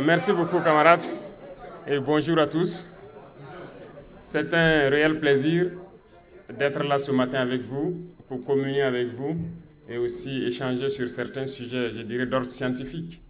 merci beaucoup camarades et bonjour à tous. C'est un réel plaisir d'être là ce matin avec vous, pour communier avec vous et aussi échanger sur certains sujets, je dirais, d'ordre scientifique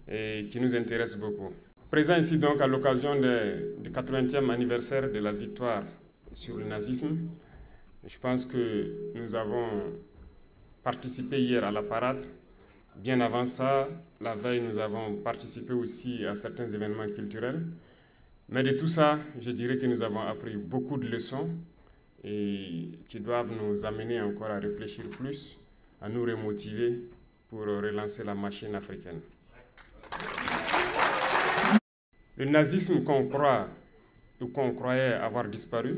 et qui nous intéressent beaucoup. Présent ici donc à l'occasion du 80e anniversaire de la victoire sur le nazisme, je pense que nous avons participé hier à la parade. Bien avant ça, la veille, nous avons participé aussi à certains événements culturels. Mais de tout ça, je dirais que nous avons appris beaucoup de leçons et qui doivent nous amener encore à réfléchir plus, à nous remotiver pour relancer la machine africaine. Le nazisme qu'on croit ou qu'on croyait avoir disparu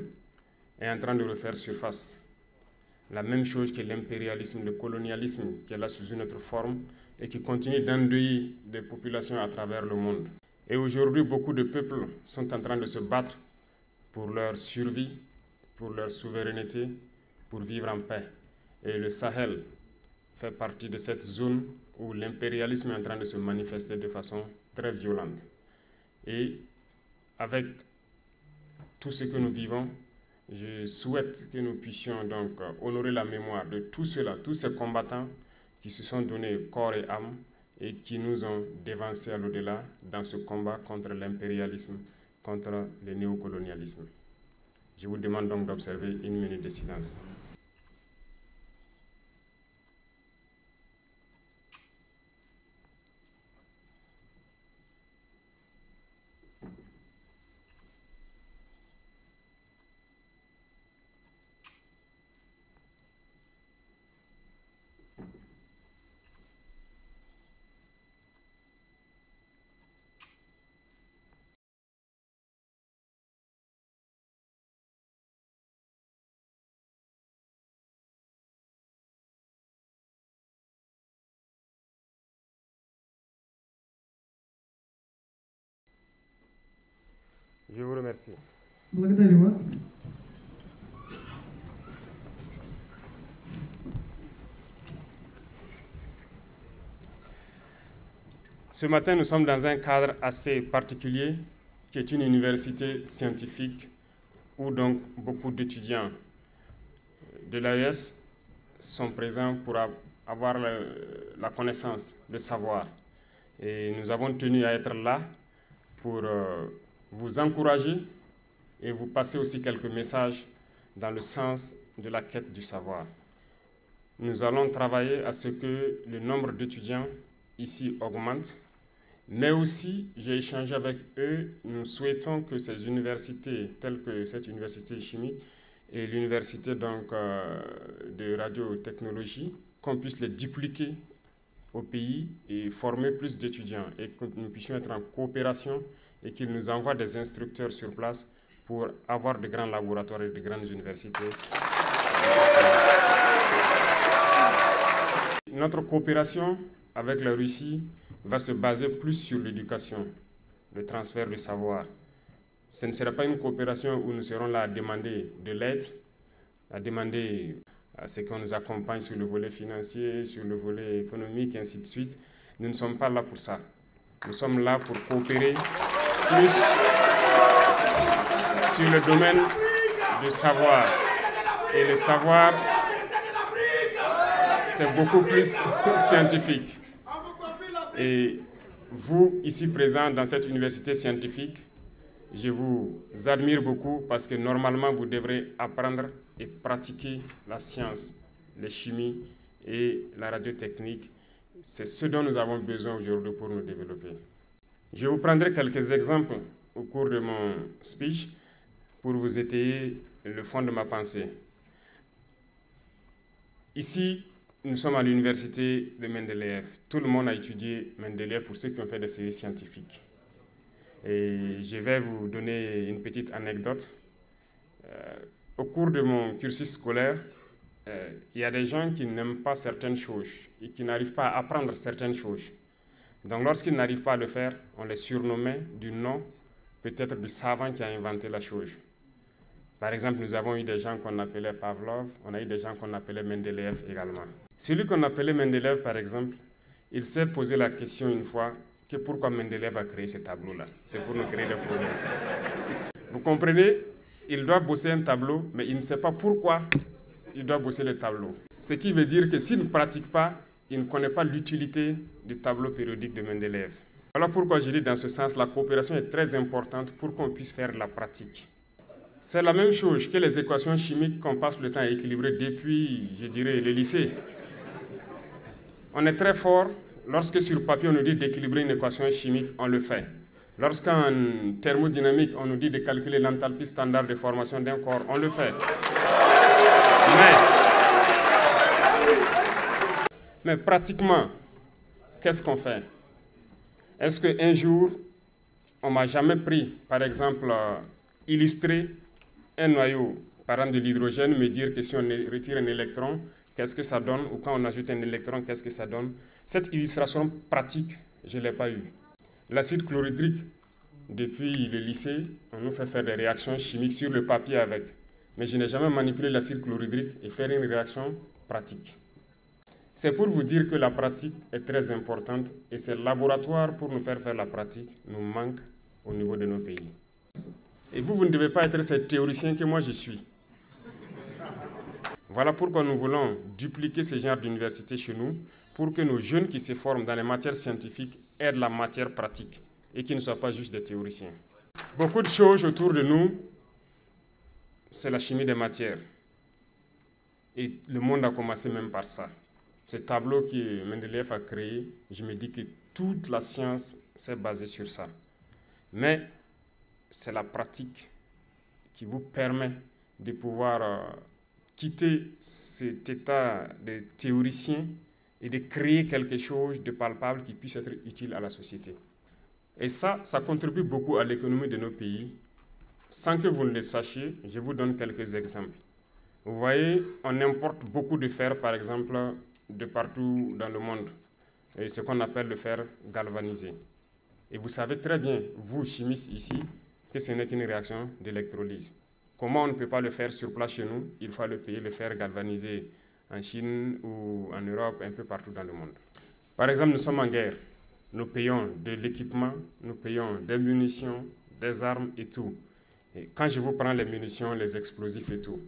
est en train de refaire surface. La même chose que l'impérialisme, le colonialisme qui est là sous une autre forme et qui continue d'endeuiller des populations à travers le monde. Et aujourd'hui, beaucoup de peuples sont en train de se battre pour leur survie, pour leur souveraineté, pour vivre en paix. Et le Sahel fait partie de cette zone où l'impérialisme est en train de se manifester de façon très violente. Et avec tout ce que nous vivons, je souhaite que nous puissions donc honorer la mémoire de tous ceux-là, tous ces combattants qui se sont donnés corps et âme et qui nous ont dévancés à l'au-delà dans ce combat contre l'impérialisme, contre le néocolonialisme. Je vous demande donc d'observer une minute de silence. Je vous remercie. Ce matin, nous sommes dans un cadre assez particulier, qui est une université scientifique, où donc beaucoup d'étudiants de l'AES sont présents pour avoir la connaissance, le savoir. Et nous avons tenu à être là pour vous encourager et vous passer aussi quelques messages dans le sens de la quête du savoir. Nous allons travailler à ce que le nombre d'étudiants ici augmente, mais aussi, j'ai échangé avec eux, nous souhaitons que ces universités, telles que cette université chimique et l'université donc de radiotechnologie, qu'on puisse les dupliquer au pays et former plus d'étudiants et que nous puissions être en coopération et qu'ils nous envoient des instructeurs sur place pour avoir de grands laboratoires et de grandes universités. Notre coopération avec la Russie va se baser plus sur l'éducation, le transfert de savoir. Ce ne sera pas une coopération où nous serons là à demander de l'aide, à demander à ce qu'on nous accompagne sur le volet financier, sur le volet économique, et ainsi de suite. Nous ne sommes pas là pour ça. Nous sommes là pour coopérer plus sur le domaine du savoir. Et le savoir, c'est beaucoup plus scientifique. Et vous, ici présents dans cette université scientifique, je vous admire beaucoup parce que normalement, vous devrez apprendre et pratiquer la science, la chimie et la radiotechnique. C'est ce dont nous avons besoin aujourd'hui pour nous développer. Je vous prendrai quelques exemples au cours de mon speech pour vous étayer le fond de ma pensée. Ici, nous sommes à l'université de Mendeleïev. Tout le monde a étudié Mendeleïev pour ceux qui ont fait des séries scientifiques. Et je vais vous donner une petite anecdote. Au cours de mon cursus scolaire, il y a des gens qui n'aiment pas certaines choses et qui n'arrivent pas à apprendre certaines choses. Donc lorsqu'ils n'arrivent pas à le faire, on les surnommait du nom peut-être du savant qui a inventé la chose. Par exemple, nous avons eu des gens qu'on appelait Pavlov, on a eu des gens qu'on appelait Mendeleïev également. Celui qu'on appelait Mendeleïev, par exemple, il s'est posé la question une fois, que pourquoi Mendeleev a créé ce tableau-là. C'est pour nous créer des problèmes. Vous comprenez? Il doit bosser un tableau, mais il ne sait pas pourquoi il doit bosser le tableau. Ce qui veut dire que s'il ne pratique pas, il ne connaît pas l'utilité du tableau périodique de Mendeleev. Voilà pourquoi je dis dans ce sens, la coopération est très importante pour qu'on puisse faire de la pratique. C'est la même chose que les équations chimiques qu'on passe le temps à équilibrer depuis, je dirais, le lycée. On est très fort, lorsque sur papier on nous dit d'équilibrer une équation chimique, on le fait. Lorsqu'en thermodynamique on nous dit de calculer l'enthalpie standard de formation d'un corps, on le fait. Mais pratiquement, qu'est-ce qu'on fait? Est-ce qu'un jour, on m'a jamais pris, par exemple, illustrer un noyau, par exemple de l'hydrogène, me dire que si on retire un électron, qu'est-ce que ça donne? Ou quand on ajoute un électron, qu'est-ce que ça donne? Cette illustration pratique, je ne l'ai pas eue. L'acide chlorhydrique, depuis le lycée, on nous fait faire des réactions chimiques sur le papier avec. Mais je n'ai jamais manipulé l'acide chlorhydrique et faire une réaction pratique. C'est pour vous dire que la pratique est très importante et ces laboratoires pour nous faire la pratique nous manquent au niveau de nos pays. Et vous ne devez pas être ce théoricien que moi je suis. Voilà pourquoi nous voulons dupliquer ce genre d'université chez nous pour que nos jeunes qui se forment dans les matières scientifiques aient de la matière pratique et qu'ils ne soient pas juste des théoriciens. Beaucoup de choses autour de nous, c'est la chimie des matières. Et le monde a commencé même par ça. Ce tableau que Mendeleev a créé, je me dis que toute la science s'est basée sur ça. Mais c'est la pratique qui vous permet de pouvoir quitter cet état de théoricien et de créer quelque chose de palpable qui puisse être utile à la société. Et ça contribue beaucoup à l'économie de nos pays. Sans que vous ne le sachiez, je vous donne quelques exemples. Vous voyez, on importe beaucoup de fer, par exemple, de partout dans le monde, et ce qu'on appelle le fer galvanisé. Et vous savez très bien, vous chimistes ici, que ce n'est qu'une réaction d'électrolyse. Comment on ne peut pas le faire sur place chez nous? Il faut le payer, le fer galvanisé en Chine ou en Europe, un peu partout dans le monde. Par exemple, nous sommes en guerre. Nous payons de l'équipement, nous payons des munitions, des armes et tout. Et quand je vous prends les munitions, les explosifs et tout,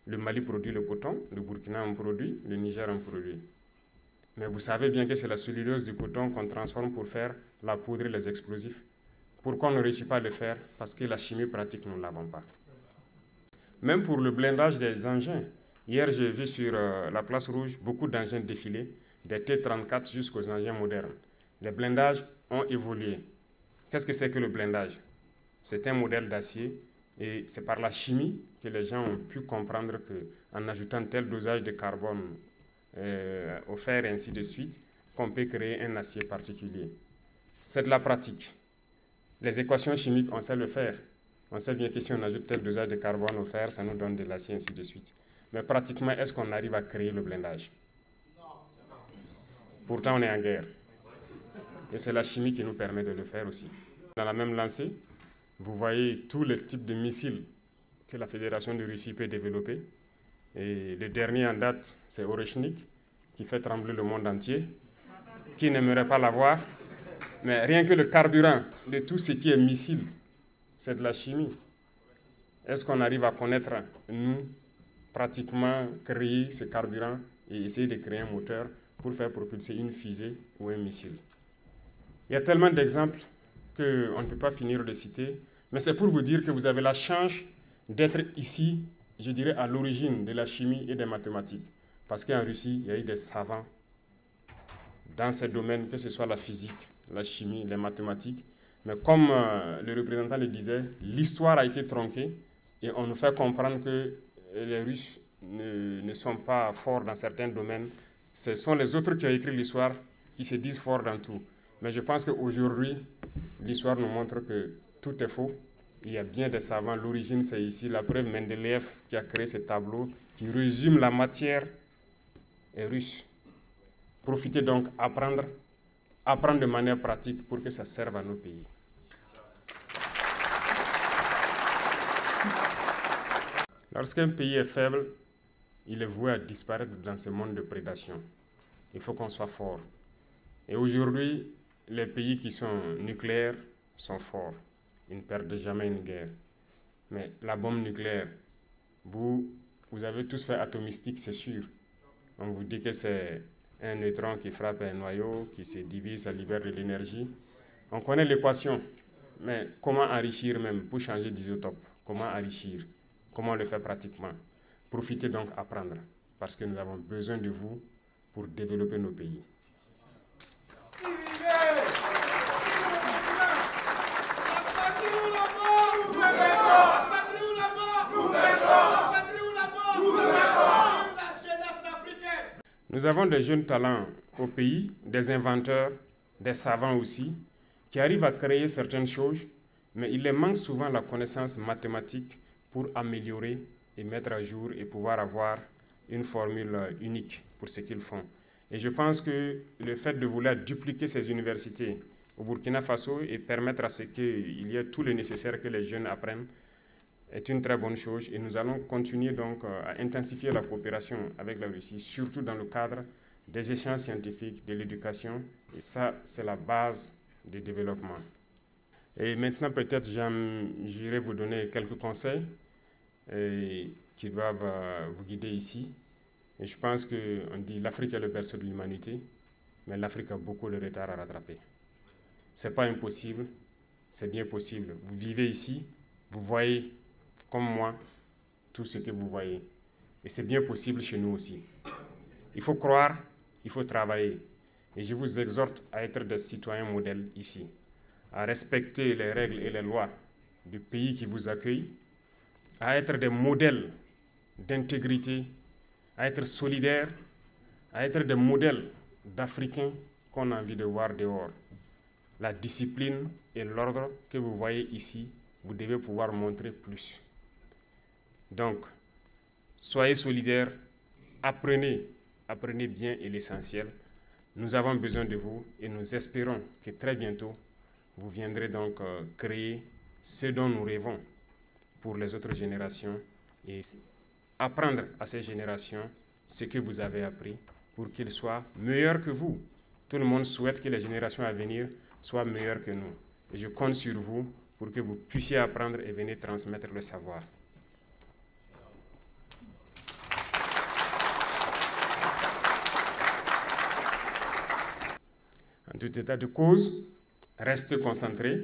le Mali produit le coton, le Burkina en produit, le Niger en produit. Mais vous savez bien que c'est la cellulose du coton qu'on transforme pour faire la poudre et les explosifs. Pourquoi on ne réussit pas à le faire? Parce que la chimie pratique, nous ne l'avons pas. Même pour le blindage des engins. Hier, j'ai vu sur la place rouge beaucoup d'engins défiler, des T-34 jusqu'aux engins modernes. Les blindages ont évolué. Qu'est-ce que c'est que le blindage? C'est un modèle d'acier et c'est par la chimie que les gens ont pu comprendre qu'en ajoutant tel dosage de carbone au fer et ainsi de suite, qu'on peut créer un acier particulier. C'est de la pratique. Les équations chimiques, on sait le faire. On sait bien que si on ajoute tel dosage de carbone au fer, ça nous donne de l'acier, ainsi de suite. Mais pratiquement, est-ce qu'on arrive à créer le blindage? Pourtant, on est en guerre. Et c'est la chimie qui nous permet de le faire aussi. Dans la même lancée, vous voyez tous les types de missiles que la Fédération de Russie peut développer. Et le dernier en date, c'est Oreshnik, qui fait trembler le monde entier. Qui n'aimerait pas l'avoir? Mais rien que le carburant de tout ce qui est missile, c'est de la chimie. Est-ce qu'on arrive à connaître, nous, pratiquement créer ce carburant et essayer de créer un moteur pour faire propulser une fusée ou un missile? Il y a tellement d'exemples qu'on ne peut pas finir de citer, mais c'est pour vous dire que vous avez la chance d'être ici, je dirais, à l'origine de la chimie et des mathématiques. Parce qu'en Russie, il y a eu des savants dans ces domaines, que ce soit la physique, la chimie, les mathématiques. Mais comme le représentant le disait, l'histoire a été tronquée et on nous fait comprendre que les Russes ne sont pas forts dans certains domaines. Ce sont les autres qui ont écrit l'histoire qui se disent forts dans tout. Mais je pense qu'aujourd'hui, l'histoire nous montre que tout est faux. Il y a bien des savants. L'origine, c'est ici. La preuve, Mendeleev qui a créé ce tableau qui résume la matière est russe. Profitez donc, apprendre de manière pratique pour que ça serve à nos pays. Lorsqu'un pays est faible, il est voué à disparaître dans ce monde de prédation. Il faut qu'on soit fort. Et aujourd'hui, les pays qui sont nucléaires sont forts. Ils ne perdent jamais une guerre. Mais la bombe nucléaire, vous avez tous fait atomistique, c'est sûr. On vous dit que c'est un neutron qui frappe un noyau, qui se divise, ça libère de l'énergie. On connaît l'équation, mais comment enrichir même pour changer d'isotope? Comment enrichir? Comment le faire pratiquement? Profitez donc apprendre, parce que nous avons besoin de vous pour développer nos pays. Nous avons des jeunes talents au pays, des inventeurs, des savants aussi, qui arrivent à créer certaines choses, mais il les manque souvent la connaissance mathématique pour améliorer et mettre à jour et pouvoir avoir une formule unique pour ce qu'ils font. Et je pense que le fait de vouloir dupliquer ces universités au Burkina Faso et permettre à ce qu'il y ait tout le nécessaire que les jeunes apprennent est une très bonne chose, et nous allons continuer donc à intensifier la coopération avec la Russie, surtout dans le cadre des échanges scientifiques, de l'éducation, et ça, c'est la base du développement. Et maintenant, peut-être, j'irai vous donner quelques conseils qui doivent vous guider ici. Et je pense qu'on dit l'Afrique est le berceau de l'humanité, mais l'Afrique a beaucoup de retard à rattraper. Ce n'est pas impossible, c'est bien possible. Vous vivez ici, vous voyez comme moi tout ce que vous voyez. Et c'est bien possible chez nous aussi. Il faut croire, il faut travailler. Et je vous exhorte à être des citoyens modèles ici, à respecter les règles et les lois du pays qui vous accueille, à être des modèles d'intégrité, à être solidaires, à être des modèles d'Africains qu'on a envie de voir dehors. La discipline et l'ordre que vous voyez ici, vous devez pouvoir montrer plus. Donc, soyez solidaires, apprenez bien et l'essentiel. Nous avons besoin de vous et nous espérons que très bientôt, vous viendrez donc créer ce dont nous rêvons pour les autres générations et apprendre à ces générations ce que vous avez appris pour qu'ils soient meilleurs que vous. Tout le monde souhaite que les générations à venir soient meilleures que nous. Et je compte sur vous pour que vous puissiez apprendre et venir transmettre le savoir. En tout état de cause, restez concentrés.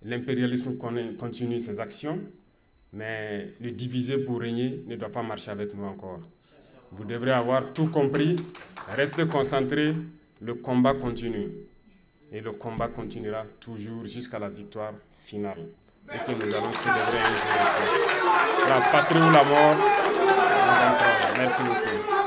L'impérialisme continue ses actions, mais le diviser pour régner ne doit pas marcher avec nous encore. Vous devrez avoir tout compris. Restez concentrés, le combat continue. Et le combat continuera toujours jusqu'à la victoire finale. Et que nous allons célébrer un jour ici. La patrie ou la mort. Merci beaucoup.